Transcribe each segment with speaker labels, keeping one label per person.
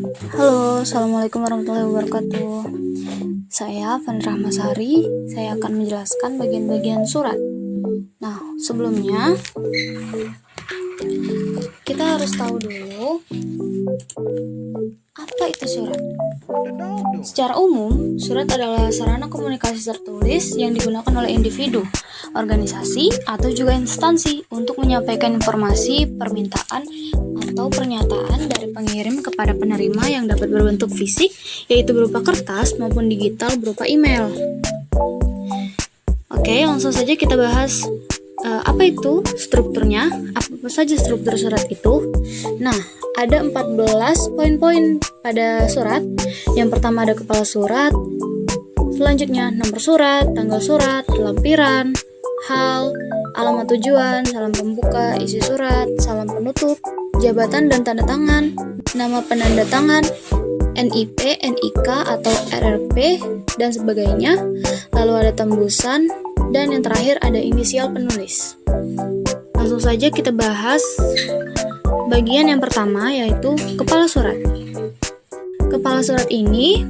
Speaker 1: Halo, Assalamualaikum warahmatullahi wabarakatuh. Saya Van Rahmasari, saya akan menjelaskan bagian-bagian surat. Nah, sebelumnya kita harus tahu dulu apa itu surat. Secara umum, surat adalah sarana komunikasi tertulis yang digunakan oleh individu, organisasi, atau juga instansi untuk menyampaikan informasi, permintaan, atau pernyataan dari pengirim kepada penerima yang dapat berbentuk fisik, yaitu berupa kertas maupun digital berupa email. Oke, langsung saja kita bahas apa itu strukturnya, apa saja struktur surat itu. Nah, ada 14 poin-poin pada surat. Yang pertama ada kepala surat, selanjutnya nomor surat, tanggal surat, lampiran, hal, alamat tujuan, salam pembuka, isi surat, salam penutup, jabatan dan tanda tangan, nama penanda tangan, NIP, NIK atau RRP, dan sebagainya. Lalu ada tembusan, dan yang terakhir ada inisial penulis. Langsung saja kita bahas bagian yang pertama, yaitu kepala surat. Kepala surat ini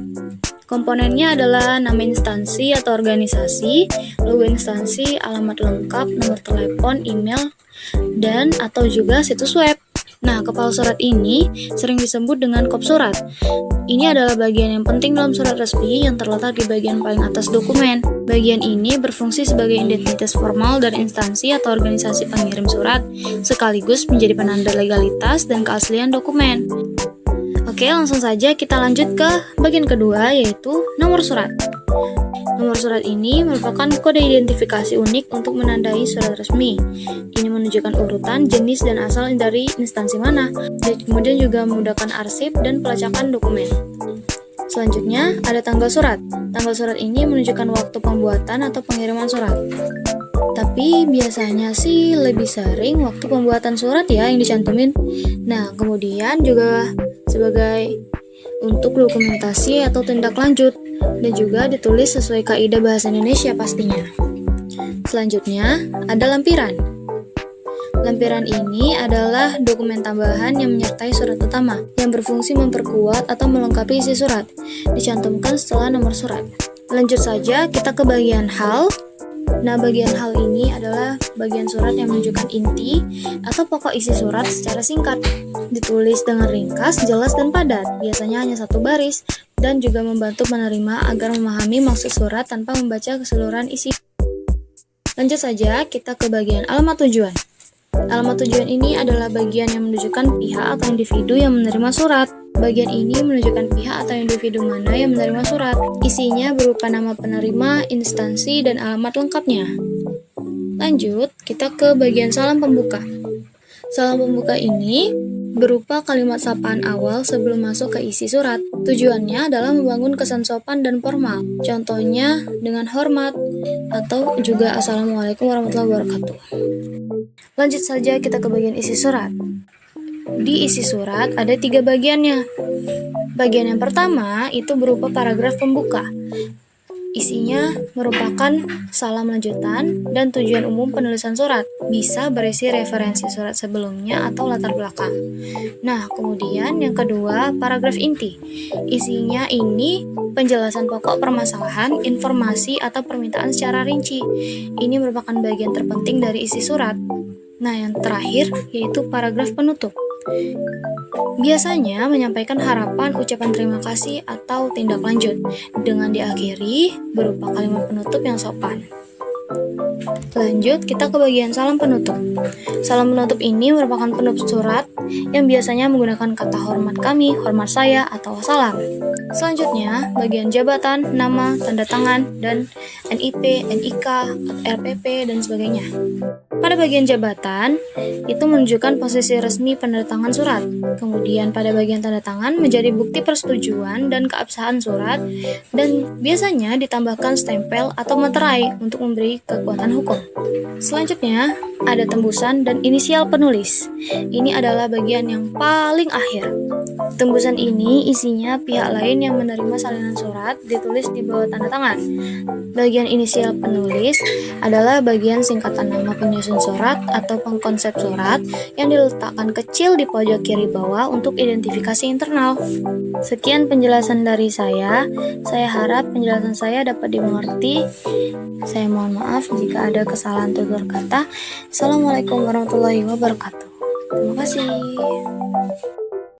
Speaker 1: komponennya adalah nama instansi atau organisasi, logo instansi, alamat lengkap, nomor telepon, email, dan atau juga situs web. Nah, kepala surat ini sering disebut dengan kop surat. Ini adalah bagian yang penting dalam surat resmi yang terletak di bagian paling atas dokumen. Bagian ini berfungsi sebagai identitas formal dari instansi atau organisasi pengirim surat, sekaligus menjadi penanda legalitas dan keaslian dokumen. Oke, langsung saja kita lanjut ke bagian kedua, yaitu nomor surat. Nomor surat ini merupakan kode identifikasi unik untuk menandai surat resmi. Ini menunjukkan urutan, jenis, dan asal dari instansi mana, dan kemudian juga memudahkan arsip dan pelacakan dokumen. Selanjutnya, ada tanggal surat. Tanggal surat ini menunjukkan waktu pembuatan atau pengiriman surat. Tapi biasanya sih lebih sering waktu pembuatan surat ya yang dicantumin. Nah, kemudian juga sebagai untuk dokumentasi atau tindak lanjut, dan juga ditulis sesuai kaidah bahasa Indonesia pastinya. Selanjutnya, ada lampiran. Lampiran ini adalah dokumen tambahan yang menyertai surat utama, yang berfungsi memperkuat atau melengkapi isi surat, dicantumkan setelah nomor surat. Lanjut saja kita ke bagian hal. Nah, bagian hal ini adalah bagian surat yang menunjukkan inti atau pokok isi surat secara singkat. Ditulis dengan ringkas, jelas, dan padat, biasanya hanya satu baris, dan juga membantu penerima agar memahami maksud surat tanpa membaca keseluruhan isi. Lanjut saja kita ke bagian alamat tujuan. Alamat tujuan ini adalah bagian yang menunjukkan pihak atau individu yang menerima surat. Bagian ini menunjukkan pihak atau individu mana yang menerima surat. Isinya berupa nama penerima, instansi, dan alamat lengkapnya. Lanjut, kita ke bagian salam pembuka. Salam pembuka ini berupa kalimat sapaan awal sebelum masuk ke isi surat. Tujuannya adalah membangun kesan sopan dan formal. Contohnya dengan hormat atau juga Assalamualaikum warahmatullahi wabarakatuh. Lanjut saja kita ke bagian isi surat. Di isi surat ada 3 bagiannya. Bagian yang pertama itu berupa paragraf pembuka. Isinya merupakan salam lanjutan dan tujuan umum penulisan surat. Bisa berisi referensi surat sebelumnya atau latar belakang. Nah, kemudian yang kedua, paragraf inti. Isinya ini penjelasan pokok permasalahan, informasi, atau permintaan secara rinci. Ini merupakan bagian terpenting dari isi surat. Nah, yang terakhir yaitu paragraf penutup. Biasanya menyampaikan harapan, ucapan terima kasih, atau tindak lanjut dengan diakhiri berupa kalimat penutup yang sopan. Lanjut, kita ke bagian salam penutup. Salam penutup ini merupakan penutup surat yang biasanya menggunakan kata hormat kami, hormat saya, atau salam. Selanjutnya, bagian jabatan, nama, tanda tangan, dan NIP, NIK, RPP, dan sebagainya. Pada bagian jabatan, itu menunjukkan posisi resmi penandatangan surat. Kemudian pada bagian tanda tangan menjadi bukti persetujuan dan keabsahan surat, dan biasanya ditambahkan stempel atau materai untuk memberi kekuatan hukum. Selanjutnya, ada tembusan dan inisial penulis. Ini adalah bagian yang paling akhir. Tembusan ini isinya pihak lain yang menerima salinan surat ditulis di bawah tanda tangan. Bagian inisial penulis adalah bagian singkatan nama penyusun surat atau pengkonsep surat yang diletakkan kecil di pojok kiri bawah untuk identifikasi internal. Sekian penjelasan dari saya. Saya harap penjelasan saya dapat dimengerti. Saya mohon maaf jika ada kesalahan tutur kata. Assalamualaikum warahmatullahi wabarakatuh. Terima kasih.